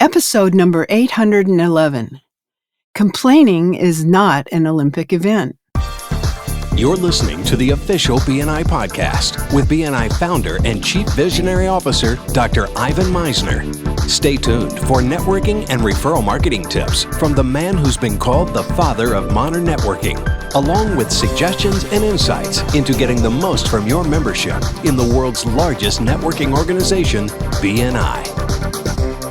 Episode number 811. Complaining is not an Olympic event. You're listening to the official BNI podcast with BNI founder and Chief Visionary Officer, Dr. Ivan Misner. Stay tuned for networking and referral marketing tips from the man who's been called the father of modern networking, along with suggestions and insights into getting the most from your membership in the world's largest networking organization, BNI.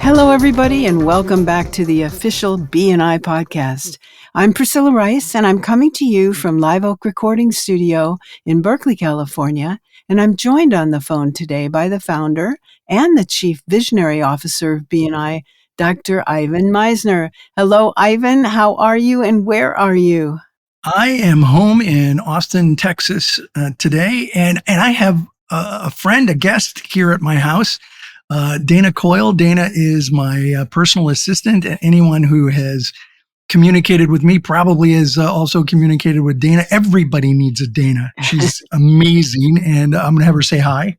Hello, everybody, and welcome back to the official BNI podcast. I'm Priscilla Rice, and I'm coming to you from Live Oak Recording Studio in Berkeley, California, and I'm joined on the phone today by the founder and the Chief Visionary Officer of BNI, Dr. Ivan Misner. Hello, Ivan. How are you, and where are you? I am home in Austin, Texas today, and I have a friend, a guest here at my house. Dana Coyle. Dana is my personal assistant. Anyone who has communicated with me probably has also communicated with Dana. Everybody needs a Dana. She's amazing, and I'm going to have her say hi.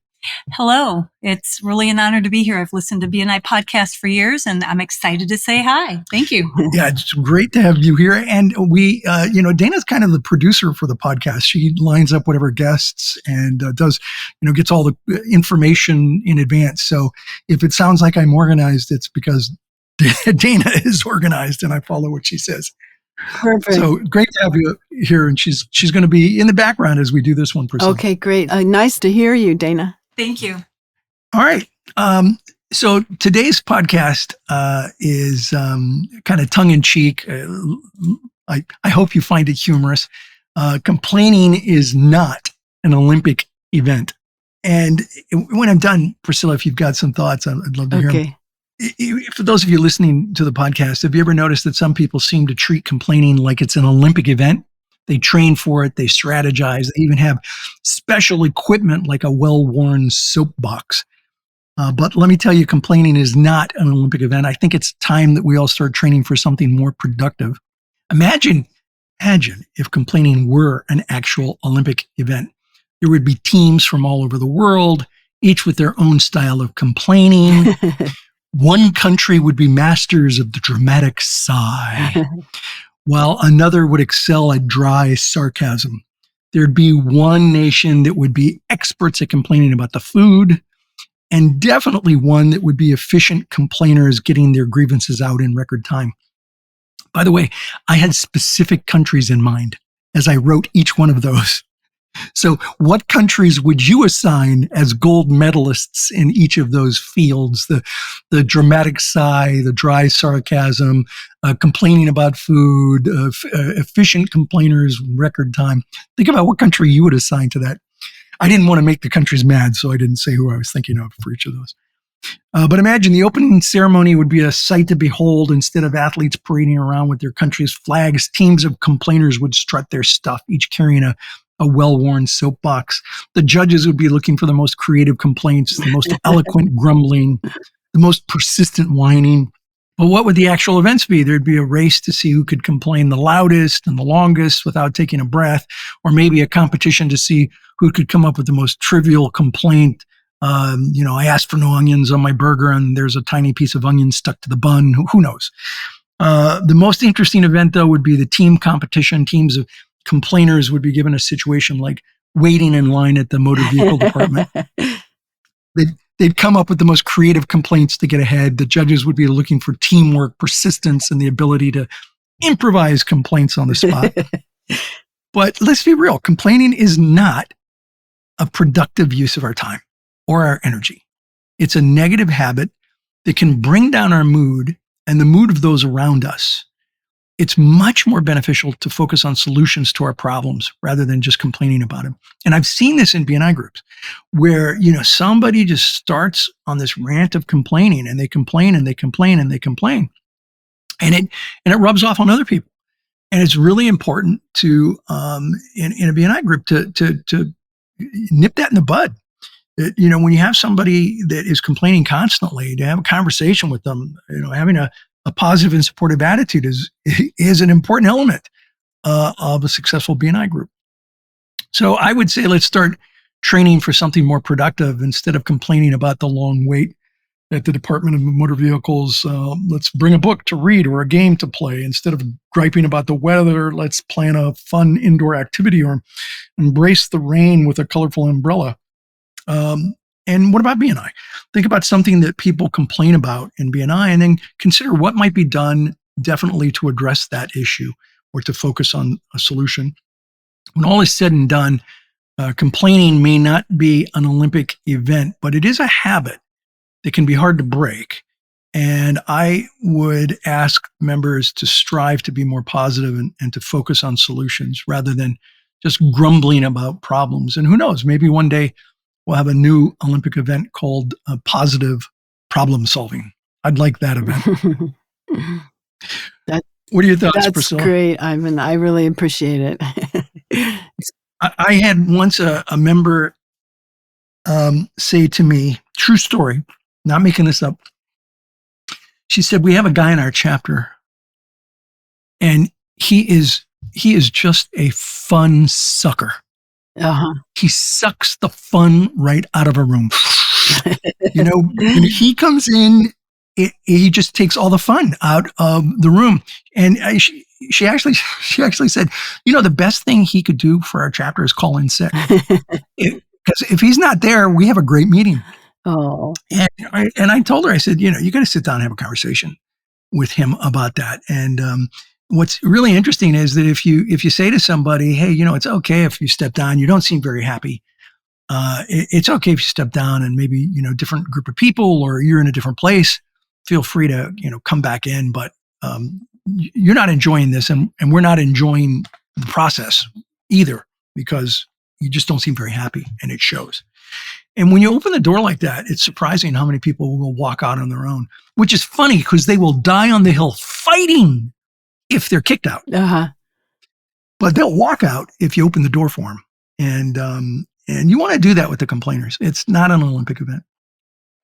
Hello. It's really an honor to be here. I've listened to BNI podcast for years, and I'm excited to say hi. Thank you. Yeah, it's great to have you here. And we, Dana's kind of the producer for the podcast. She lines up whatever guests and does, gets all the information in advance. So if it sounds like I'm organized, it's because Dana is organized and I follow what she says. Perfect. So great to have you here. And she's going to be in the background as we do this one. Priscilla. Okay, great. Nice to hear you, Dana. Thank you. All right. So today's podcast is kind of tongue-in-cheek. I hope you find it humorous. Complaining is not an Olympic event. And when I'm done, Priscilla, if you've got some thoughts, I'd love to hear them. For those of you listening to the podcast, have you ever noticed that some people seem to treat complaining like it's an Olympic event? They train for it. They strategize. They even have special equipment like a well-worn soapbox. But let me tell you, complaining is not an Olympic event. I think it's time that we all start training for something more productive. Imagine if complaining were an actual Olympic event. There would be teams from all over the world, each with their own style of complaining. One country would be masters of the dramatic sigh, while another would excel at dry sarcasm. There'd be one nation that would be experts at complaining about the food, and definitely one that would be efficient complainers getting their grievances out in record time. By the way, I had specific countries in mind as I wrote each one of those. So what countries would you assign as gold medalists in each of those fields? The dramatic sigh, the dry sarcasm, complaining about food, efficient complainers, record time. Think about what country you would assign to that. I didn't want to make the countries mad, so I didn't say who I was thinking of for each of those. But imagine the opening ceremony would be a sight to behold. Instead of athletes parading around with their country's flags, teams of complainers would strut their stuff, each carrying a well-worn soapbox. The judges would be looking for the most creative complaints, the most eloquent grumbling, the most persistent whining. But what would the actual events be? There'd be a race to see who could complain the loudest and the longest without taking a breath, or maybe a competition to see who could come up with the most trivial complaint. I asked for no onions on my burger and there's a tiny piece of onion stuck to the bun. Who knows? The most interesting event, though, would be the team competition. Teams of complainers would be given a situation like waiting in line at the motor vehicle department. They'd come up with the most creative complaints to get ahead. The judges would be looking for teamwork, persistence, and the ability to improvise complaints on the spot. But let's be real. Complaining is not a productive use of our time or our energy. It's a negative habit that can bring down our mood and the mood of those around us. It's much more beneficial to focus on solutions to our problems rather than just complaining about them. And I've seen this in BNI groups where, somebody just starts on this rant of complaining and they complain and they complain and they complain. And it rubs off on other people. And it's really important to, in a BNI group to nip that in the bud. When you have somebody that is complaining constantly, to have a conversation with them, having a positive and supportive attitude is an important element of a successful BNI group. So I would say let's start training for something more productive instead of complaining about the long wait at the Department of Motor Vehicles, let's bring a book to read or a game to play. Instead of griping about the weather, let's plan a fun indoor activity or embrace the rain with a colorful umbrella. And what about BNI? Think about something that people complain about in BNI and then consider what might be done definitely to address that issue or to focus on a solution. When all is said and done, complaining may not be an Olympic event, but it is a habit that can be hard to break. And I would ask members to strive to be more positive and to focus on solutions rather than just grumbling about problems. And who knows, maybe one day we'll have a new Olympic event called positive problem solving. I'd like that event. What are your thoughts, That's Priscilla? great, Ivan. I really appreciate it. I had once a member say to me, true story, not making this up. She said, we have a guy in our chapter and he is just a fun sucker. Uh-huh. He sucks the fun right out of a room. When he comes in, he just takes all the fun out of the room. And she actually said, the best thing he could do for our chapter is call in sick. Because if he's not there, we have a great meeting. Oh. And I told her, I said, you got to sit down and have a conversation with him about that. And what's really interesting is that if you say to somebody, hey, it's okay if you step down, you don't seem very happy. It's okay if you step down and maybe, different group of people or you're in a different place, feel free to, come back in, but you're not enjoying this and we're not enjoying the process either because you just don't seem very happy and it shows. And when you open the door like that, it's surprising how many people will walk out on their own, which is funny because they will die on the hill fighting if they're kicked out. Uh-huh. But they'll walk out if you open the door for them. And you want to do that with the complainers. It's not an Olympic event.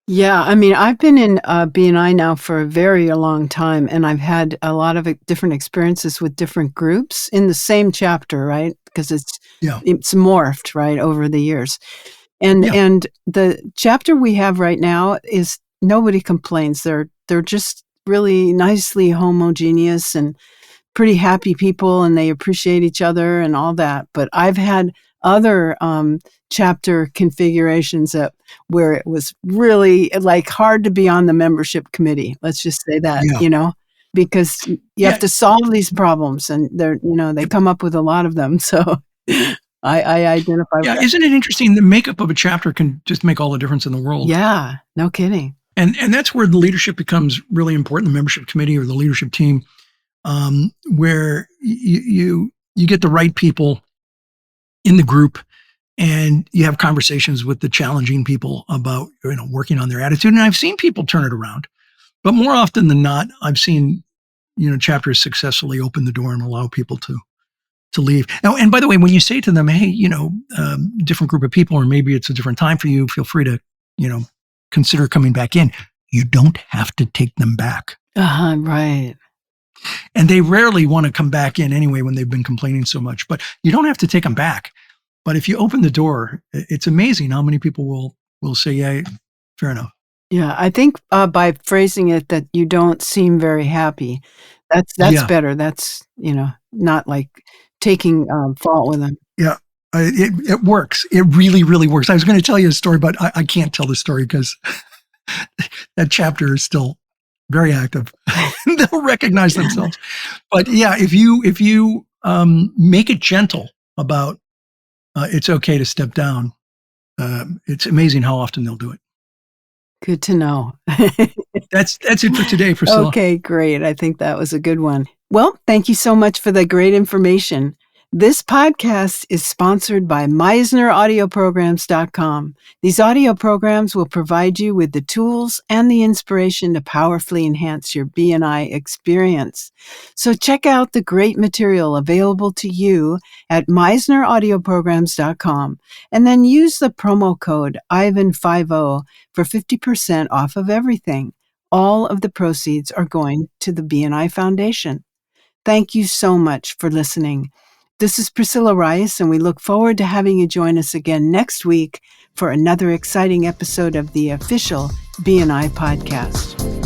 Yeah, I mean, I've been in BNI now for a very long time, and I've had a lot of different experiences with different groups in the same chapter, right? Because it's morphed, right, over the years. And the chapter we have right now is nobody complains. They're just really nicely homogeneous and pretty happy people, and they appreciate each other and all that. But I've had other chapter configurations where it was really like hard to be on the membership committee. Let's just say that, because you have to solve these problems, and they come up with a lot of them. So I identify with that. Isn't it interesting? The makeup of a chapter can just make all the difference in the world. Yeah, no kidding. And that's where the leadership becomes really important, the membership committee or the leadership team, where you get the right people in the group and you have conversations with the challenging people about working on their attitude. And I've seen people turn it around, but more often than not, I've seen chapters successfully open the door and allow people to leave. Now, and by the way, when you say to them, hey, different group of people, or maybe it's a different time for you, feel free to, consider coming back in. You don't have to take them back. Right. And they rarely want to come back in anyway when they've been complaining so much, but you don't have to take them back. But if you open the door, it's amazing how many people will say, yeah, fair enough. Yeah, I think by phrasing it that you don't seem very happy, that's better. That's, not like taking fault with them. Yeah, it works. It really, really works. I was going to tell you a story, but I can't tell the story because that chapter is still very active. They'll recognize themselves. But yeah, if you make it gentle about it's okay to step down, it's amazing how often they'll do it. Good to know. That's it for today, Priscilla. Okay, great. I think that was a good one. Well, thank you so much for the great information. This podcast is sponsored by MeisnerAudioPrograms.com. These audio programs will provide you with the tools and the inspiration to powerfully enhance your BNI experience. So check out the great material available to you at MeisnerAudioPrograms.com and then use the promo code IVAN50 for 50% off of everything. All of the proceeds are going to the BNI Foundation. Thank you so much for listening. This is Priscilla Rice, and we look forward to having you join us again next week for another exciting episode of the official BNI podcast.